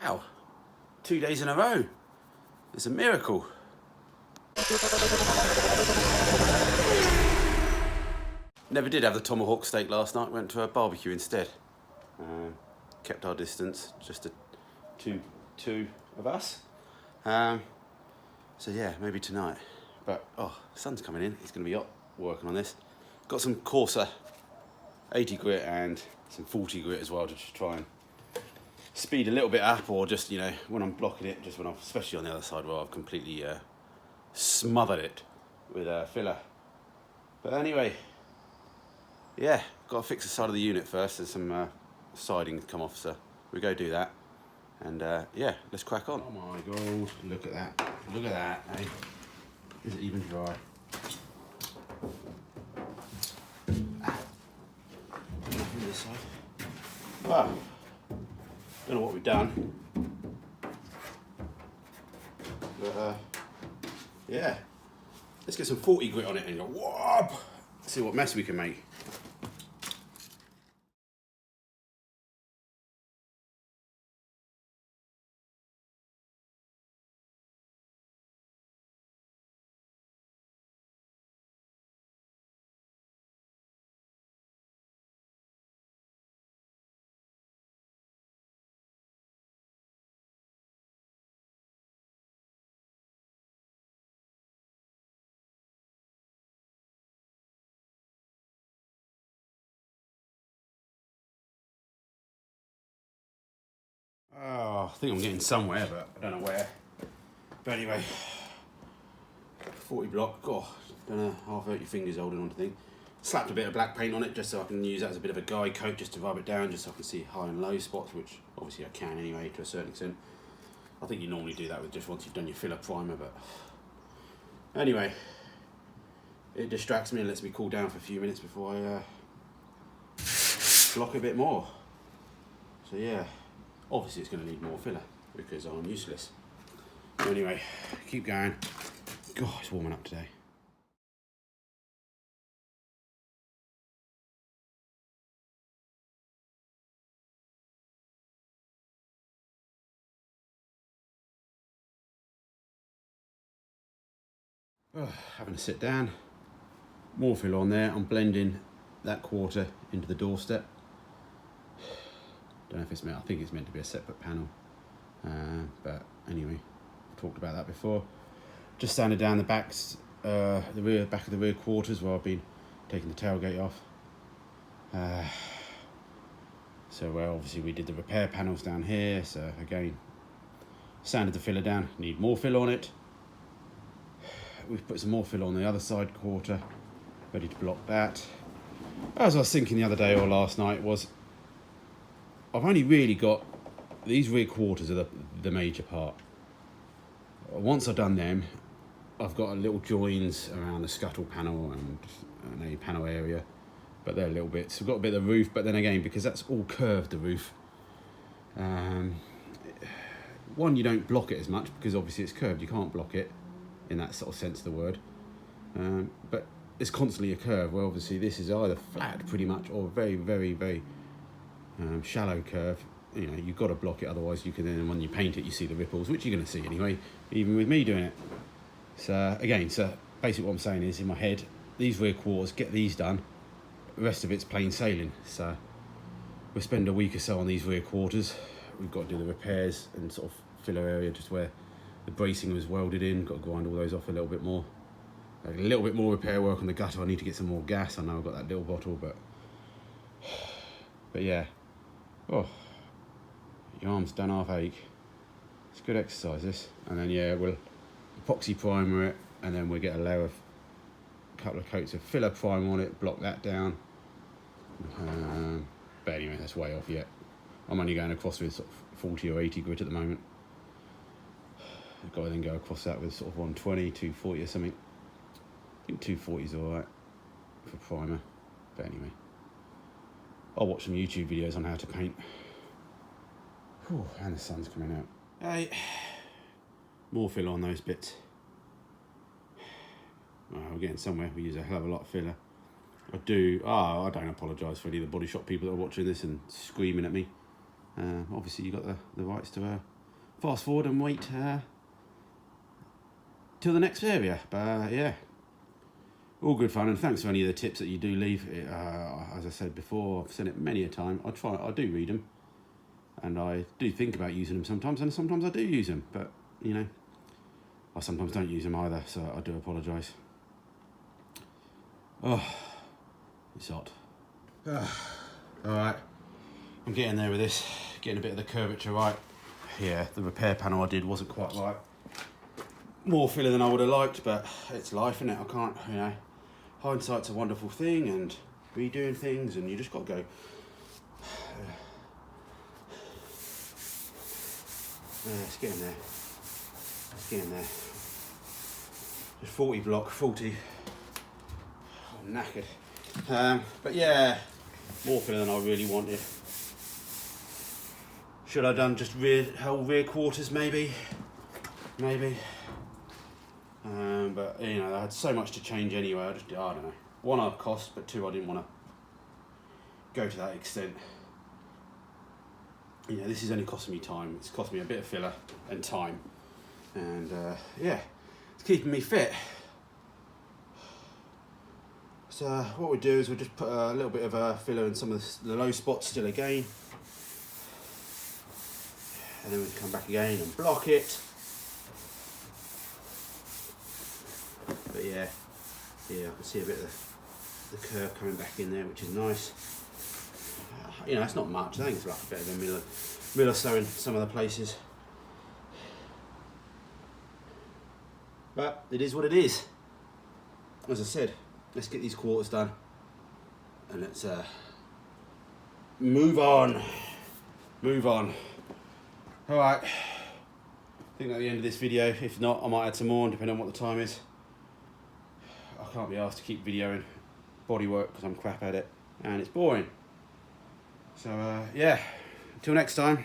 Wow, 2 days in a row. It's a miracle. Never did have the tomahawk steak last night, went to a barbecue instead. Kept our distance, just a two of us. So yeah, maybe tonight. But the sun's coming in, it's gonna be hot working on this. Got some coarser 80 grit and some 40 grit as well to just try and speed a little bit up, or just, when I'm blocking it, just when I'm, especially on the other side where I've completely smothered it with filler. But anyway, yeah, got to fix the side of the unit first. There's some siding to come off, so we go do that. And yeah, let's crack on. Oh my god, look at that. Look at that, eh? Is it even dry? From this side. Well, don't know what we've done. But yeah, let's get some 40 grit on it and go, whoop! See what mess we can make. Oh, I think I'm getting somewhere, but I don't know where. But anyway, 40 block, don't know, half hurt your fingers holding on to thing. Slapped a bit of black paint on it just so I can use that as a bit of a guide coat, just to rub it down, just so I can see high and low spots, which obviously I can anyway to a certain extent. I think you normally do that with just once you've done your filler primer, but anyway, it distracts me and lets me cool down for a few minutes before I block a bit more. So yeah, obviously it's going to need more filler because I'm useless. Anyway, keep going. God, it's warming up today. Having to sit down. More fill on there. I'm blending that quarter into the doorstep. Don't know if it's meant. I think it's meant to be a separate panel. But anyway, I've talked about that before. Just sanded down the backs, back of the rear quarters where I've been taking the tailgate off. So obviously we did the repair panels down here. So again, sanded the filler down. Need more fill on it. We've put some more fill on the other side quarter, ready to block that. As I was thinking the other day or last night was, I've only really got these rear quarters are the major part. Once I've done them, I've got a little joins around the scuttle panel and a panel area, but they're little bits. We've got a bit of the roof, but then again, because that's all curved, the roof, one, you don't block it as much because obviously it's curved, you can't block it in that sort of sense of the word, but it's constantly a curve. Well, obviously this is either flat pretty much or very, very, very shallow curve. You've got to block it, otherwise you can then, when you paint it, you see the ripples, which you're going to see anyway, even with me doing it. So again, basically what I'm saying is, in my head, these rear quarters, get these done, the rest of it's plain sailing. So we'll spend a week or so on these rear quarters. We've got to do the repairs and sort of filler area, just where the bracing was welded in. Got to grind all those off a little bit more. A little bit more repair work on the gutter. I need to get some more gas. I know I've got that little bottle, but yeah. Oh, your arms don't half ache. It's good exercise, this. And then yeah, we'll epoxy primer it, and then we'll get a layer of, a couple of coats of filler primer on it, block that down. But anyway, that's way off yet. I'm only going across with sort of 40 or 80 grit at the moment. I've got to then go across that with sort of 120, 240 or something. I think 240 is alright for primer. But anyway, I'll watch some YouTube videos on how to paint. Whew, and the sun's coming out. Hey, more fill on those bits. Well, we're getting somewhere. We use a hell of a lot of filler. I don't apologise for any of the body shop people that are watching this and screaming at me. Obviously, you've got the rights to fast forward and wait till the next area. But yeah, all good fun, and thanks for any of the tips that you do leave. As I said before, I've said it many a time, I do read them, and I do think about using them sometimes, and sometimes I do use them, but you know, I sometimes don't use them either, so I do apologise. Oh, it's hot. Alright, I'm getting there with this, getting a bit of the curvature right. Yeah, the repair panel I did wasn't quite right. More filler than I would have liked, but it's life, isn't it? I can't, you know, hindsight's a wonderful thing, and redoing things, and you just got to go. It's getting there. It's getting there. Just 40 block, 40. I'm knackered. But yeah, more filler than I really wanted. Should I have done just whole rear quarters, maybe? Maybe. But you know, I had so much to change anyway. I don't know. One, I cost, but two, I didn't want to go to that extent. You know, this is only costing me time. It's cost me a bit of filler and time, and yeah, it's keeping me fit. So what we do is we'll just put a little bit of filler in some of the low spots still again, and then we can come back again and block it. But yeah, I can see a bit of the curve coming back in there, which is nice. You know, it's not much. I think it's like a bit of a mill or so in some of the places. But it is what it is. As I said, let's get these quarters done, and let's move on. All right. I think that's the end of this video. If not, I might add some more, depending on what the time is. I can't be asked to keep videoing bodywork because I'm crap at it and it's boring. So yeah, until next time.